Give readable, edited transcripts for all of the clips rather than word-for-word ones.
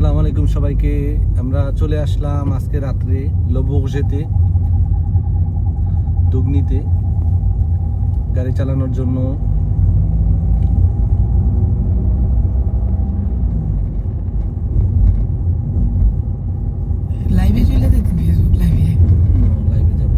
আসসালামু আলাইকুম সবাইকে। আমরা চলে আসলাম আজকে রাত্রে লবগজেতে দুগনিতে গাড়ি চালানোর জন্য। লাইভে চলে যেতে ফেসবুক লাইভে যাব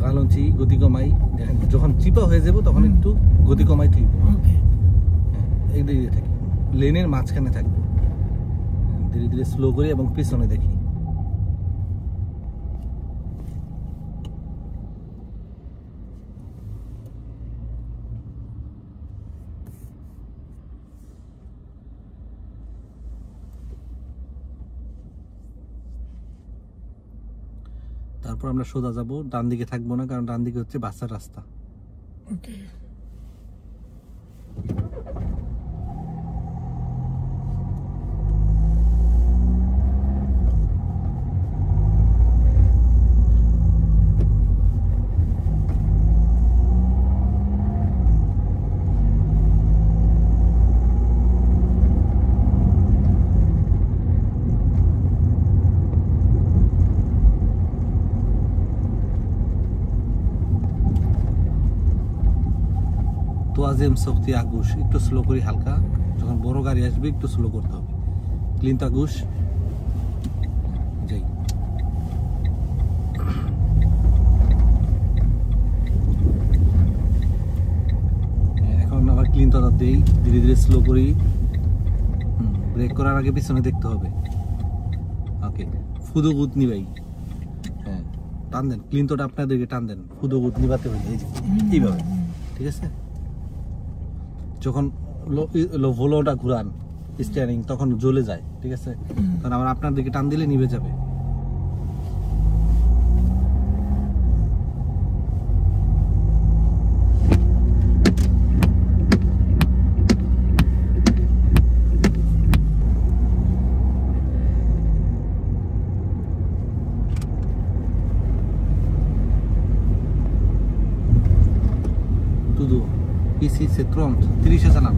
গালঞ্চি গতি কমাই, দেখেন যখন চিপা হয়ে যাব তখন একটু গতি কমাই থাকবে। ওকে, একদিকে থাকি, লেনের মাঝখানে থাকবে, ধীরে ধীরে স্লো করি এবং পিছনে দেখি। তারপর আমরা সোজা যাব, ডান দিকে থাকবো না, কারণ ডান দিকে হচ্ছে বাসার রাস্তা। ওকে। তোয়াজেম শক্তি আগুশ একটু স্লো করি হালকা, যখন বড় গাড়ি আসবে একটু স্লো করতে হবে। ক্লিন আগুশ যাই। এখন আবার ক্লিন তার দিই, ধীরে ধীরে স্লো করি। ব্রেক করার আগে পিছনে দেখতে হবে। ওকে, ফুদুগুত নিবাই, হ্যাঁ টান দেন, ক্লিন তোটা আপনাদেরকে টান দেন, ফুদুগুত নিবাতে হইলে এই যে এইভাবে, ঠিক আছে। যখন ভোলোটা ঘুরান স্টিয়ারিং তখন জ্বলে যায়, ঠিক আছে, তখন আবার আপনার দিকে টান দিলে নিভে যাবে। তুদু পিসি সে 30-এ চালান।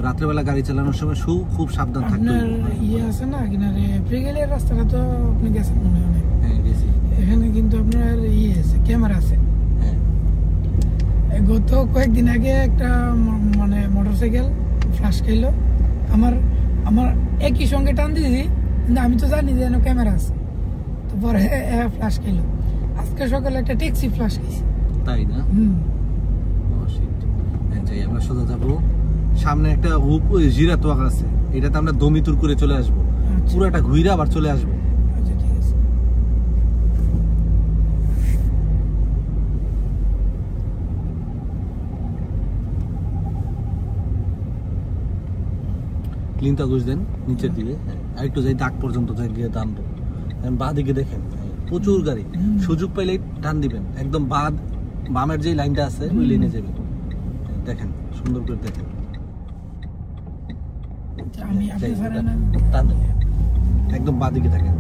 রাত্রেবেলা গাড়ি চালানোর সময় খুব সাবধান থাকতে হবে। ইয়ে আছে না কিনারে ব্রিগেলের রাস্তাটা তো আপনি গেছেন মনে হয়? হ্যাঁ গেছি। এখানে কিন্তু আপনার ইয়ে আছে, ক্যামেরা আছে। হ্যাঁ, গত কয়েকদিন আগে একটা মানে মোটরসাইকেল ফ্লাশ খাইলো। আমার একই সঙ্গে টান দিয়েছি, কিন্তু আমি তো জানি যে ক্যামেরা আছে, তো পরে ফ্লাশ খাইলো। আজকে সকালে একটা ট্যাক্সি ফ্লাশ খাইছি। তাই না? যাই, আমরা সোজা যাবো। সামনে একটা জিরা তোয়াক আছে, এটাতে আমরা দমিতুর করে চলে আসবো, পুরোটা ঘুরে আবার চলে আসবো। আচ্ছা ঠিক আছে। ক্লিনটা ঘুষ দেন নিচের দিকে, আর একটু যাই দাগ পর্যন্ত যাই গিয়ে টানবো। বাঁ দিকে দেখেন প্রচুর গাড়ি, সুযোগ পাইলেই টান দিবেন। একদম বামের যে লাইনটা আছে ওই লাইনে যাবেন। দেখেন সুন্দর করে দেখেন, টান দেন, একদম বাঁ দিকে থাকেন।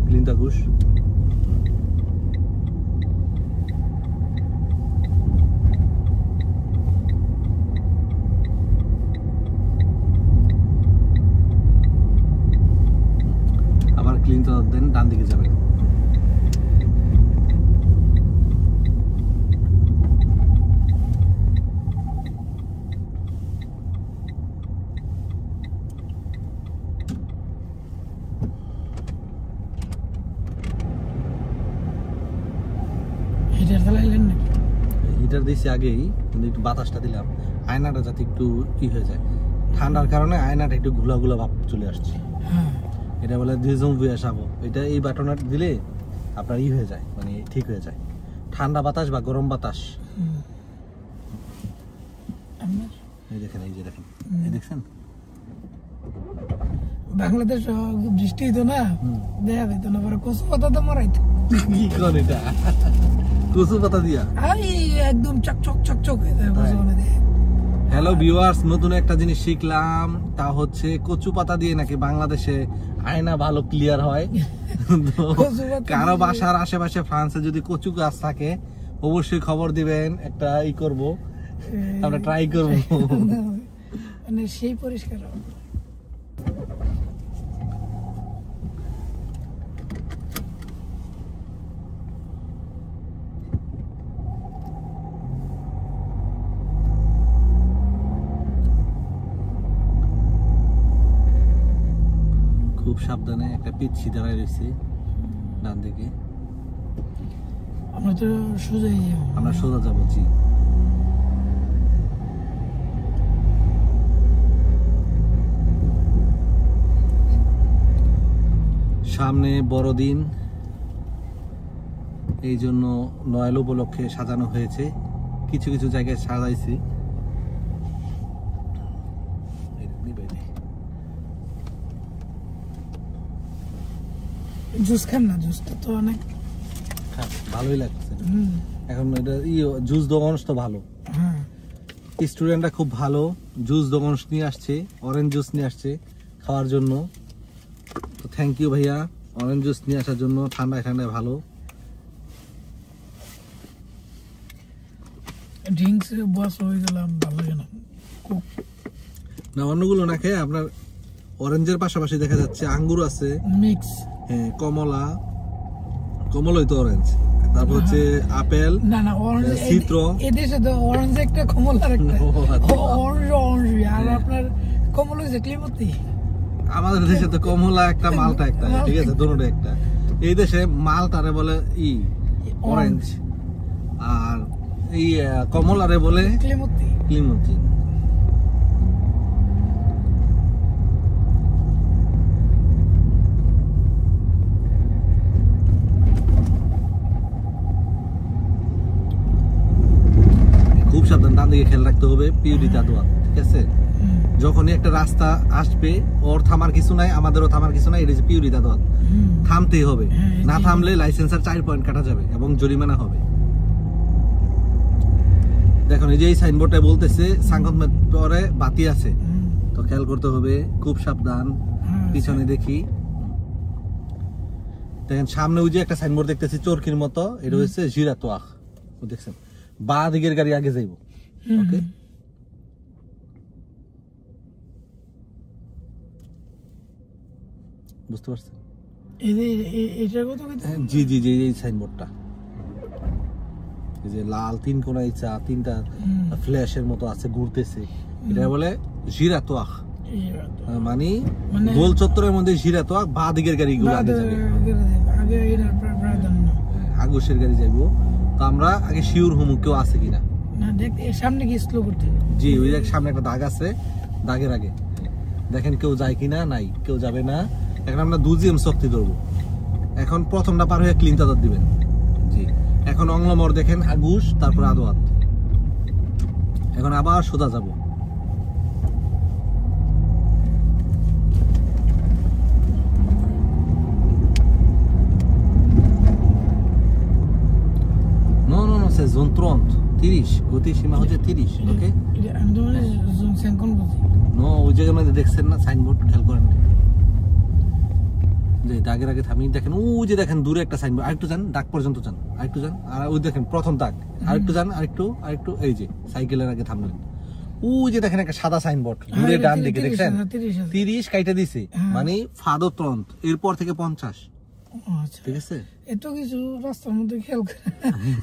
ক্লিনটা ঘুষ ক্লিন তো দেন, ডান দিকে যাবেন। হিটার চালাইলেন নাকি? হিটার দিয়েছি আগেই, কিন্তু একটু বাতাসটা দিলাম, আয়নাটা যাতে একটু হয়ে যায়। ঠান্ডার কারণে আয়নাটা একটু ঘোলা ঘোলা ভাব চলে আসছে। এটা বলে দিজম ভুয়া সাবো, এটা এই বাটনটা দিলে আপনার হয়ে যায়, মানে ঠিক হয়ে যায়। ঠান্ডা বাতাস বা গরম বাতাস, এই দেখেন, এই যে দেখেন, এই দেখছেন বাংলাদেশ বৃষ্টি হইতো না, দেখা যেত না, পরে কচু পাতা তো মারাইতো। কি কর এটা? কচু পাতা দিয়া একদম চকচক চকচক হয়ে যায় কচু পাতা দিয়ে। হ্যালো ভিউয়ার্স, নতুন একটা জিনিস শিখলাম, তা হচ্ছে কচু পাতা দিয়ে নাকি বাংলাদেশে আয়না ভালো ক্লিয়ার হয়। কারো বাসার আশেপাশে ফ্রান্সে যদি কচু গাছ থাকে অবশ্যই খবর দিবেন, একটা করব, আমরা ট্রাই করব। মানে সেই পরিষ্কার হবে। খুব সাবধানে, একটা পিচ্ছি দাঁড়ায় রয়েছে ডান দিকে। আমরা তো সোজাই যাব, আমরা সোজা যাবো। জি, সামনে বড়দিন, এই জন্য নয়াল উপলক্ষে সাজানো হয়েছে, কিছু কিছু জায়গায় সাজাইছি। জুস খান না, জুসটা তো অনেক ভালোই লাগছে। এখন এটা জুস দোকান তো ভালো, স্টুডেন্টরা খুব ভালো জুস দোকান নিয়ে আসছে, অরেঞ্জ জুস নিয়ে আসছে খাওয়ার জন্য। তো থ্যাংক ইউ ভাইয়া, অরেঞ্জ জুস নিয়ে আসার জন্য। ঠান্ডায় ঠান্ডায় ভালো। ড্রিঙ্কস বস হয়ে গেলাম, ভালো লাগে না না অন্যগুলো না খেয়ে আপনার অরেঞ্জের পাশাপাশি দেখা যাচ্ছে আঙ্গুর আছে, মিক্স, হ্যাঁ, কমলা, কমলাই তো অরেঞ্জ, তারপর হচ্ছে আপেল, না না অরেঞ্জ, সিট্রন। এদেশে তো অরেঞ্জ একটা, কমলা একটা, অরেঞ্জ অরেঞ্জ। আর আপনার কমলা হচ্ছে ক্লিমতি। আমাদের দেশে তো কমলা একটা, মালটা একটা, ঠিক আছে, দুটোটা একটা। এই দেশে মালটারে বলে অরেঞ্জ, আর এই কমলারে বলে ক্লিমতি। ক্লিমতি। খুব সাবধান, ডান দিকে খেয়াল রাখতে হবে, পিউরি দাদুয়া, ঠিক আছে। যখনই একটা রাস্তা আসবে, ওর থামার কিছু নাই, আমাদেরও থামার কিছু নাই, এটা হচ্ছে পিউরি দাদুয়া, থামতেই হবে। না থামলে লাইসেন্সের 4 পয়েন্ট কাটা যাবে এবং জরিমানা হবে। দেখুন এই যে এই সাইনবোর্ডটা বলতেছে সাংগত পরে বাতি আছে, তো খেয়াল করতে হবে, খুব সাবধান। পিছনে দেখি, দেখেন সামনে ওই যে একটা সাইনবোর্ড দেখতেছি চরকির মতো, এটা হচ্ছে জিরাতোয়াখ, দেখছেন, বা দিকের গাড়ি আগে যাইব। ওকে, বুঝতে পারছেন? জি জি জি, এই সাইনবোর্ডটা, এই যে লাল 3 কোণায় তিনটা ফ্ল্যাশের মতো আছে, ঘুরতেছে, এটা বলে জিরাতোয়াখ। মানে গোল চত্বরের মধ্যে জিরাতোয়াখ, বা দিকের গাড়িগুলো আগে যাবে, আগুশের গাড়ি যাইবো। তো আমরা আগে শিওর হমু কেউ আছে কিনা। সামনে কি স্লো করতে? জি, ওই যে সামনে একটা দাগ আছে, দাগের আগে দেখেন কেউ যায় কিনা। নাই, কেউ যাবে না। এখন আমরা 2 GM শক্তি ধরবো। এখন প্রথমটা পার হয়ে ক্লিন তাদার দিবেন। জি, এখন অংলমর দেখেন, আগুশ, তারপর আদোয়াত। এখন আবার সোজা যাব। নো নো নো, সে জোন 30, গতি সীমা হচ্ছে 30। ওকে, আমি তো মানে জোন 50 বুঝি। নো, ওই জায়গার মধ্যে দেখছেন না সাইনবোর্ড, খেয়াল করেন যে দাগের আগে থামিয়ে দেখেন, ওই যে দেখেন দূরে একটা সাইনবোর্ড, আরেকটু যান, দাগ পর্যন্ত যান, আরেকটু যান, আর ওই দেখেন প্রথম দাগ, আরেকটু যান, আরেকটু, এই যে সাইকেলের আগে থামলেন, ওই যে দেখেন একটা সাদা সাইনবোর্ড দূরে ডান দিকে, দেখছেন 30 কাইটা দিছে, মানে ফাদো তন্ত, এরপর থেকে 50। ঠিক আছে, এত কিছু রাস্তার মধ্যে খেয়াল করে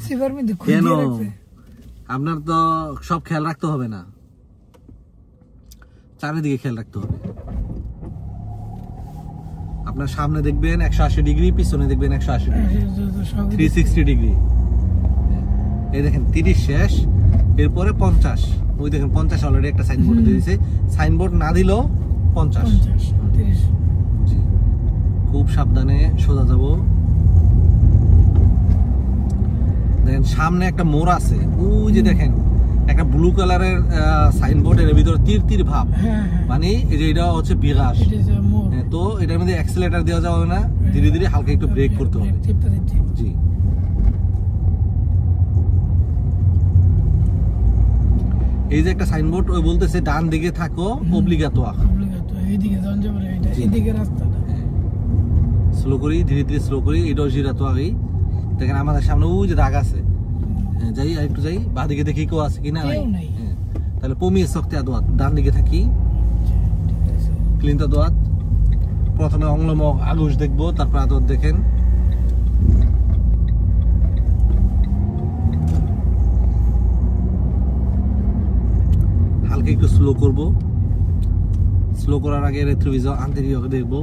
সিভার মধ্যে কেন? আপনার তো সব খেয়াল রাখতে হবে না, চারিদিকে খেয়াল রাখতে হবে। আপনার সামনে দেখবেন 180 ডিগ্রি, পিছনে দেখবেন 180 ডিগ্রি, 360 ডিগ্রি। এই দেখেন 30 শেষ, এরপরে 50। ওই দেখেন 50 অলরেডি একটা সাইনবোর্ড দিয়ে দিয়েছে, সাইনবোর্ড না দিলেও 50। জি, খুব সাবধানে সোজা যাব। দেখেন সামনে একটা মোড় আছে, ওই যে দেখেন একটা ব্লু কালারের সাইনবোর্ডের ভিতরে তীর তীর ভাব, মানে এই যে এটা হচ্ছে বিরাস। এটার মধ্যে অ্যাক্সিলারেটর দেওয়া যাবে না, ধীরে ধীরে হালকা একটু ব্রেক করতে হবে। জি, এই যে একটা সাইনবোর্ড ওই বলতেছে ডান দিকে থাকো অব্লিগাতো, এইদিকে যান যাবে, এটা এইদিকে রাস্তাটা স্লো করি, ধীরে ধীরে স্লো করি। এটাও জিরাতো আগেই দেখেন আমাদের সামনে ওই যে দাগ আছে, যাই আর একটু যাই, বাদিকে দেখি কেউ আছে কিনা, নাই। তাহলে পমিয়ে শক্তি আদোয়াত, ডান দিকে থাকি, ক্লিন আদোয়াত। প্রথমে অংলম আগুশ দেখবো, তারপর আদোয়াত দেখেন। হালকা একটু স্লো করব, স্লো করার আগে রেট্রোভিজর আন্তরিক দেখবো,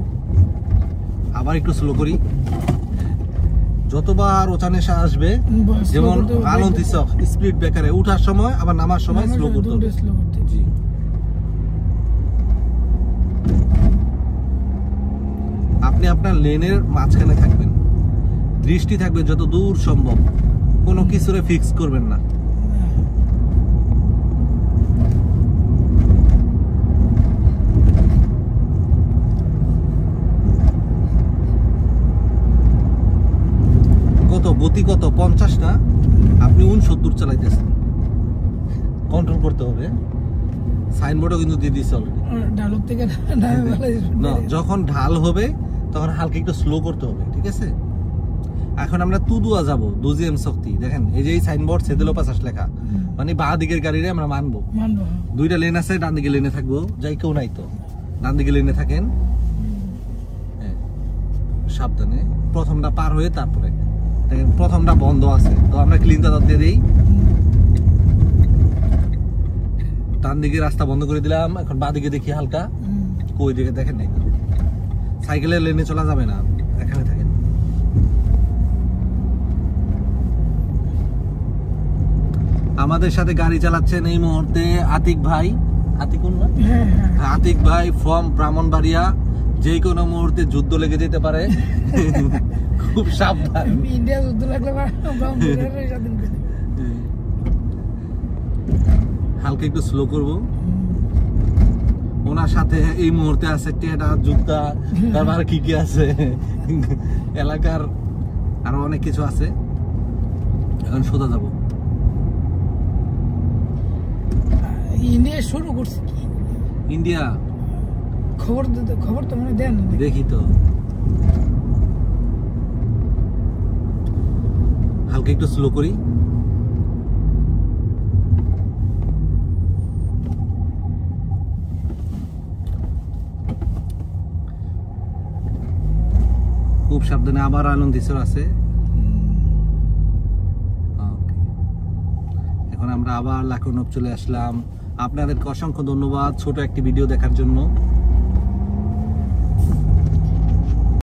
আবার একটু স্লো করি। যতবার ওচানেশা আসবে, যেমন আলন্তিসক স্পিড ব্রেকারে উঠার সময় আবার নামার সময় স্লো করতে হবে। জি, আপনি আপনার লেনের মাঝখানে থাকবেন, দৃষ্টি থাকবে যত দূর সম্ভব, কোনো কিছুরে ফিক্স করবেন না। গতি কত 50 না, আপনি 69 চালাইতেছেন, কন্ট্রোল করতে হবে। সাইনবোর্ডও কিন্তু দিয়ে দিচ্ছে অলরেডি। না, যখন ঢাল হবে তখন হালকা একটু স্লো করতে হবে, ঠিক আছে? এখন আমরা তুদুয়া যাব, দুজিএম শক্তি। দেখেন এই যে এই সাইনবোর্ড সেদিলো 50 লেখা, মানে বাঁ দিকের গাড়িরে আমরা মানবো। দুইটা লেন আছে, ডান দিকে লেনে থাকবো, যাই কেউ নাই তো ডান দিকে লেনে থাকেন। হ্যাঁ, সাবধানে প্রথমটা পার হয়ে তারপরে দেখেন প্রথমটা বন্ধ আছে, তো আমরা ক্লিন দাদা দিয়ে দিই। ডান দিকে রাস্তা বন্ধ করে দিলাম, এখন বাঁ দিকে দেখি হালকা, কই দিকে দেখেন নাই, সাইকেলের লেনে চলা যাবে না, এখানে থাকেন। আমাদের সাথে গাড়ি চালাচ্ছেন এই মুহূর্তে আতিক ভাই, আতিক ভাই ফ্রম ব্রাহ্মণবাড়িয়া। যে কোনো মুহূর্তে যুদ্ধ লেগে যেতে পারে, খুব সাবধান। ইন্ডিয়া যুদ্ধ লাগলে হালকা একটু স্লো করব। ওনার সাথে এই মুহূর্তে আছে টেডা, জুতা, তারপর কি কি আছে, এলাকার আরো অনেক কিছু আছে। এখন সোজা যাব। ইন্ডিয়া শুরু করছে কি? ইন্ডিয়া খবর তো মনে দেন, দেখি তো। হালকা একটু স্লো করি। খুব সাবধানে। আবার আনন্দিসর আছে। এখন আমরা আবার লাকনব চলে আসলাম। আপনাদেরকে অসংখ্য ধন্যবাদ ছোট একটি ভিডিও দেখার জন্য।